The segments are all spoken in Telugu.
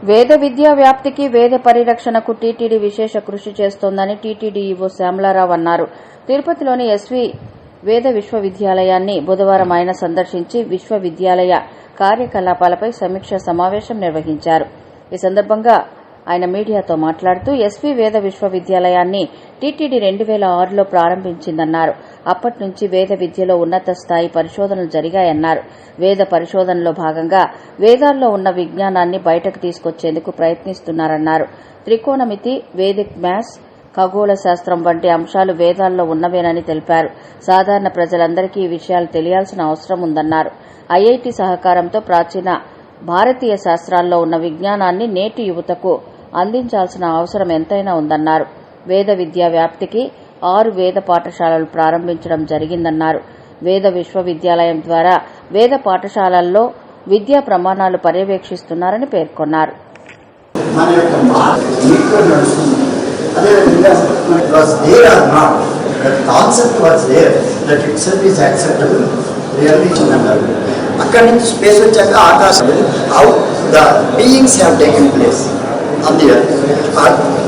వేద విద్యా వ్యాప్తికి వేద పరిరక్షణకు టీటీడీ విశేష కృషి చేస్తోందని టీటీడీ ఈవో శ్యామలారావు అన్నారు. తిరుపతిలోని ఎస్వి వేద విశ్వవిద్యాలయాన్ని బుధవారం ఆయన సందర్శించి విశ్వవిద్యాలయ కార్యకలాపాలపై సమీక్ష సమావేశం నిర్వహించారు. ఈ సందర్భంగా ఆయన మీడియాతో మాట్లాడుతూ ఎస్వి వేద విశ్వవిద్యాలయాన్ని టీటీడీ 2006లో ప్రారంభించిందన్నారు. అప్పటి నుంచి వేద విద్యలో ఉన్నత స్థాయి పరిశోధనలు జరిగాయన్నారు. వేద పరిశోధనలో భాగంగా వేదాల్లో ఉన్న విజ్ఞానాన్ని బయటకు తీసుకొచ్చేందుకు ప్రయత్నిస్తున్నారన్నారు. త్రికోణమితి, వేదిక్ మ్యాథ్స్, ఖగోళ శాస్త్రం వంటి అంశాలు వేదాల్లో ఉన్నవేనని తెలిపారు. సాధారణ ప్రజలందరికీ ఈ విషయాలు తెలియాల్సిన అవసరం ఉందన్నారు. ఐఐటి సహకారంతో ప్రాచీన భారతీయ శాస్త్రాల్లో ఉన్న విజ్ఞానాన్ని నేటి యువతకు అందించాల్సిన అవసరం ఎంతైనా ఉందన్నారు. వేద విద్యా వ్యాప్తికి 6 వేద పాఠశాలలు ప్రారంభించడం జరిగిందన్నారు. వేద విశ్వవిద్యాలయం ద్వారా వేద పాఠశాలల్లో విద్యా ప్రమాణాలు పర్యవేక్షిస్తున్నారని పేర్కొన్నారు. అక్కడి నుంచి స్పేస్ వచ్చాక ఆకాశం how the beings have taken place on the earth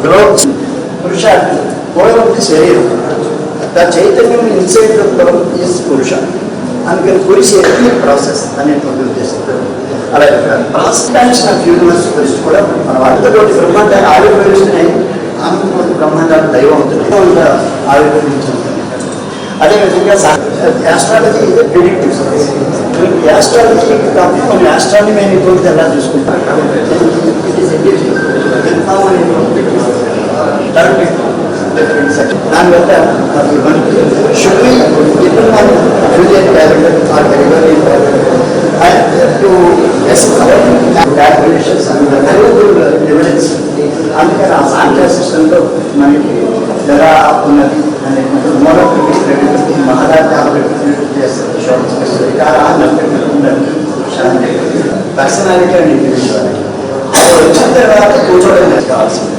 globes పురుష గోళంకి శరీరం ద చైతన్యం ఇన్సైడ్ ద గ్లోబ్ ఈజ్ పురుష అందుకని పురుష ఎథనిక్ ప్రాసెస్ అనేటువంటి ఉద్దేశంతో అలాగే ప్రాసెస్ ఆఫ్ యూనివర్స్ గురించి కూడా మనం అంతతోటి బ్రహ్మాండాన్ని ఆవిర్భవిస్తున్నాయి. ఆమె బ్రహ్మాండాలు దైవం అవుతుంది ఆవిర్భవించుంటుంది. అదేవిధంగా ఆస్ట్రాలజీ ఇది ప్రిడిక్టివ్ సైన్స్. ఆస్ట్రాలజీ కాబట్టి మనం ఆస్ట్రానమీ అనేటువంటి ఎలా చూసుకుంటాం దానివల్ల మనకి షుడ్లీ ఇప్పుడు మనం fusion calendar are very important to calculations and evidence. అందుకని ఆ సాంఖ్య సిస్టంలో మనకి ఎలా ఉన్నది అనేటువంటి మోడల్ మహారాజా పర్సనాలిటీ అండ్ ఇండివిజువాలిటీ వచ్చిన తర్వాత కూర్చోవడం కావాల్సింది.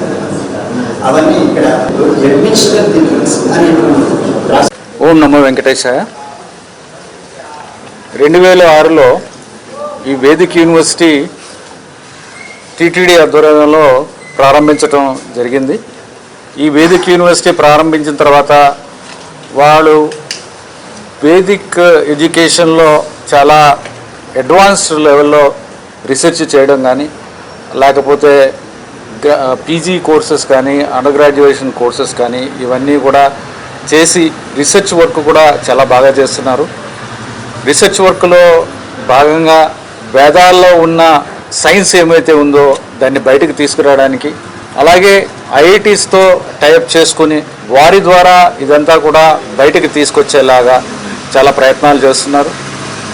అవన్నీ ఇక్కడ అడ్మినిస్ట్రేటివ్ థింకింగ్స్ అనేటువంటి. ఓం నమో వెంకటేశాయ. 2006లో ఈ వేదిక్ యూనివర్సిటీ టీటీడీ ఆధ్వర్యంలో ప్రారంభించడం జరిగింది. ఈ వేదిక్ యూనివర్సిటీ ప్రారంభించిన తర్వాత వాళ్ళు వేదిక్ ఎడ్యుకేషన్లో చాలా అడ్వాన్స్డ్ లెవెల్లో రీసెర్చ్ చేయడం కానీ, లేకపోతే పీజీ కోర్సెస్ కానీ, అండర్ గ్రాడ్యుయేషన్ కోర్సెస్ కానీ ఇవన్నీ కూడా చేసి రీసెర్చ్ వర్క్ కూడా చాలా బాగా చేస్తున్నారు. రీసెర్చ్ వర్క్లో భాగంగా వేదాల్లో ఉన్న సైన్స్ ఏమైతే ఉందో దాన్ని బయటకు తీసుకురావడానికి, అలాగే ఐఐటీస్తో టైఅప్ చేసుకుని వారి ద్వారా ఇదంతా కూడా బయటకు తీసుకొచ్చేలాగా చాలా ప్రయత్నాలు చేస్తున్నారు.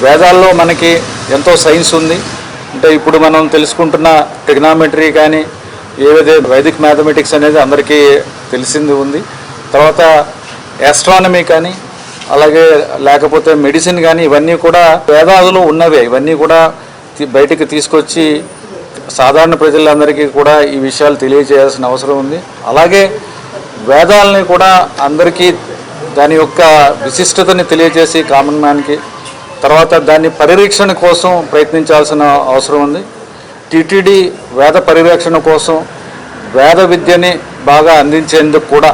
వేదాల్లో మనకి ఎంతో సైన్స్ ఉంది. అంటే ఇప్పుడు మనం తెలుసుకుంటున్న ట్రిగ్నామెట్రీ కానీ, ఏదైతే వైదిక్ మ్యాథమెటిక్స్ అనేది అందరికీ తెలిసింది ఉంది. తర్వాత ఆస్ట్రానమీ కానీ, అలాగే లేకపోతే మెడిసిన్ కానీ ఇవన్నీ కూడా వేదాలలో ఉన్నవే. ఇవన్నీ కూడా బయటికి తీసుకొచ్చి సాధారణ ప్రజలందరికీ కూడా ఈ విషయాలు తెలియజేయాల్సిన అవసరం ఉంది. అలాగే వేదాలని కూడా అందరికీ దాని యొక్క విశిష్టతని తెలియజేసి కామన్ మ్యాన్కి, తర్వాత దాన్ని పరిరక్షణ కోసం ప్రయత్నించాల్సిన అవసరం ఉంది. టీటీడీ వేద పరిరక్షణ కోసం వేద విద్యని బాగా అందించేందుకు కూడా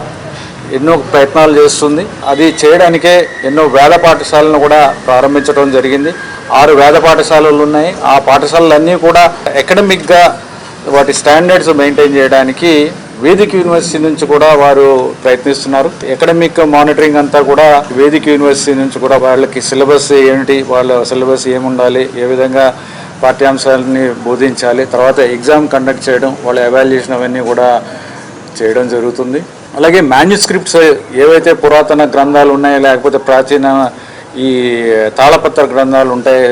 ఎన్నో ప్రయత్నాలు చేస్తుంది. అది చేయడానికే ఎన్నో వేద పాఠశాలను కూడా ప్రారంభించడం జరిగింది. 6 వేద పాఠశాలలు ఉన్నాయి. ఆ పాఠశాలలన్నీ కూడా అకాడమిక్గా వాటి స్టాండర్డ్స్ మెయింటైన్ చేయడానికి వేదిక్ యూనివర్సిటీ నుంచి కూడా వారు ప్రయత్నిస్తున్నారు. అకాడమిక్ మానిటరింగ్ అంతా కూడా వేదిక్ యూనివర్సిటీ నుంచి కూడా వాళ్ళకి సిలబస్ ఏమిటి, వాళ్ళ సిలబస్ ఏముండాలి, ఏ విధంగా పాఠ్యాంశాలని బోధించాలి, తర్వాత ఎగ్జామ్ కండక్ట్ చేయడం, వాళ్ళ ఎవాల్యుయేషన్ అవన్నీ కూడా చేయడం జరుగుతుంది. అలాగే మాన్యుస్క్రిప్ట్స్ ఏవైతే పురాతన గ్రంథాలు ఉన్నాయో, లేకపోతే ప్రాచీన ఈ తాళపత్ర గ్రంథాలు ఉంటాయి,